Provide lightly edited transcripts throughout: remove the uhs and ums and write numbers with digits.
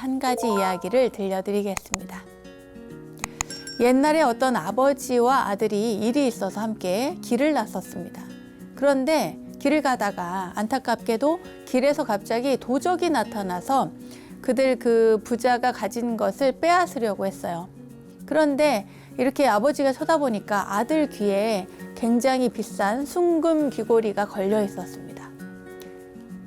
한 가지 이야기를 들려드리겠습니다. 옛날에 어떤 아버지와 아들이 일이 있어서 함께 길을 났었습니다. 그런데 길을 가다가 안타깝게도 길에서 갑자기 도적이 나타나서 그들 그 부자가 가진 것을 빼앗으려고 했어요. 그런데 이렇게 아버지가 쳐다보니까 아들 귀에 굉장히 비싼 순금 귀고리가 걸려 있었습니다.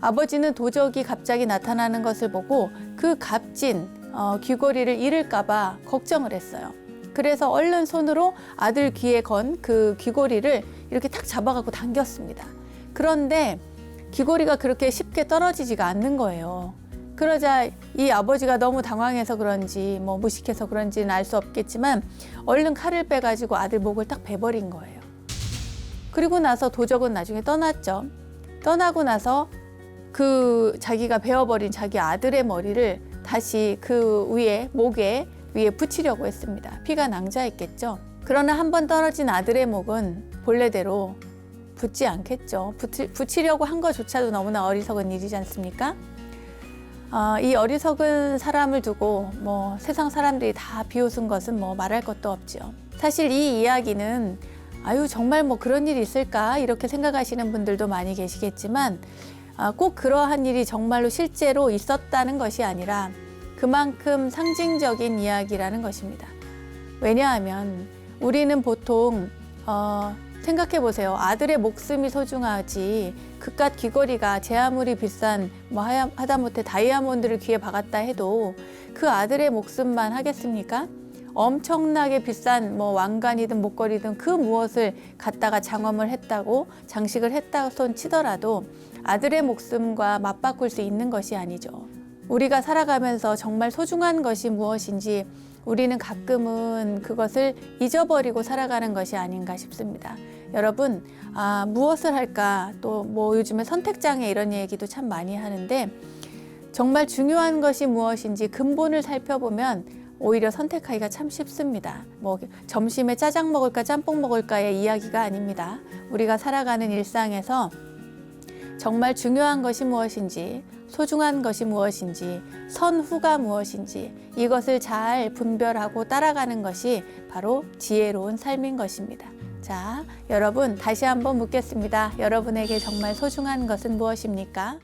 아버지는 도적이 갑자기 나타나는 것을 보고 그 값진 귀고리를 잃을까 봐 걱정을 했어요. 그래서 얼른 손으로 아들 귀에 건 그 귀고리를 이렇게 탁 잡아갖고 당겼습니다. 그런데 귀고리가 그렇게 쉽게 떨어지지가 않는 거예요. 그러자 이 아버지가 너무 당황해서 그런지 무식해서 그런지는 알 수 없겠지만 얼른 칼을 빼가지고 아들 목을 딱 베버린 거예요. 그리고 나서 도적은 나중에 떠났죠. 떠나고 나서 그 자기가 베어버린 자기 아들의 머리를 다시 그 목에 위에 붙이려고 했습니다. 피가 낭자했겠죠. 그러나 한 번 떨어진 아들의 목은 본래대로 붙지 않겠죠. 붙이려고 한 것조차도 너무나 어리석은 일이지 않습니까? 이 어리석은 사람을 두고 세상 사람들이 다 비웃은 것은 말할 것도 없죠. 사실 이 이야기는 아유 정말 그런 일이 있을까 이렇게 생각하시는 분들도 많이 계시겠지만 꼭 그러한 일이 정말로 실제로 있었다는 것이 아니라 그만큼 상징적인 이야기라는 것입니다. 왜냐하면 우리는 보통 생각해 보세요. 아들의 목숨이 소중하지 그깟 귀걸이가 제 아무리 비싼 하다못해 다이아몬드를 귀에 박았다 해도 그 아들의 목숨만 하겠습니까? 엄청나게 비싼 왕관이든 목걸이든 그 무엇을 갖다가 장엄을 했다고 장식을 했다고 손 치더라도 아들의 목숨과 맞바꿀 수 있는 것이 아니죠. 우리가 살아가면서 정말 소중한 것이 무엇인지 우리는 가끔은 그것을 잊어버리고 살아가는 것이 아닌가 싶습니다. 여러분, 무엇을 할까? 또 요즘에 선택장애 이런 얘기도 참 많이 하는데 정말 중요한 것이 무엇인지 근본을 살펴보면 오히려 선택하기가 참 쉽습니다. 점심에 짜장 먹을까 짬뽕 먹을까의 이야기가 아닙니다. 우리가 살아가는 일상에서 정말 중요한 것이 무엇인지, 소중한 것이 무엇인지, 선후가 무엇인지 이것을 잘 분별하고 따라가는 것이 바로 지혜로운 삶인 것입니다. 자, 여러분 다시 한번 묻겠습니다. 여러분에게 정말 소중한 것은 무엇입니까?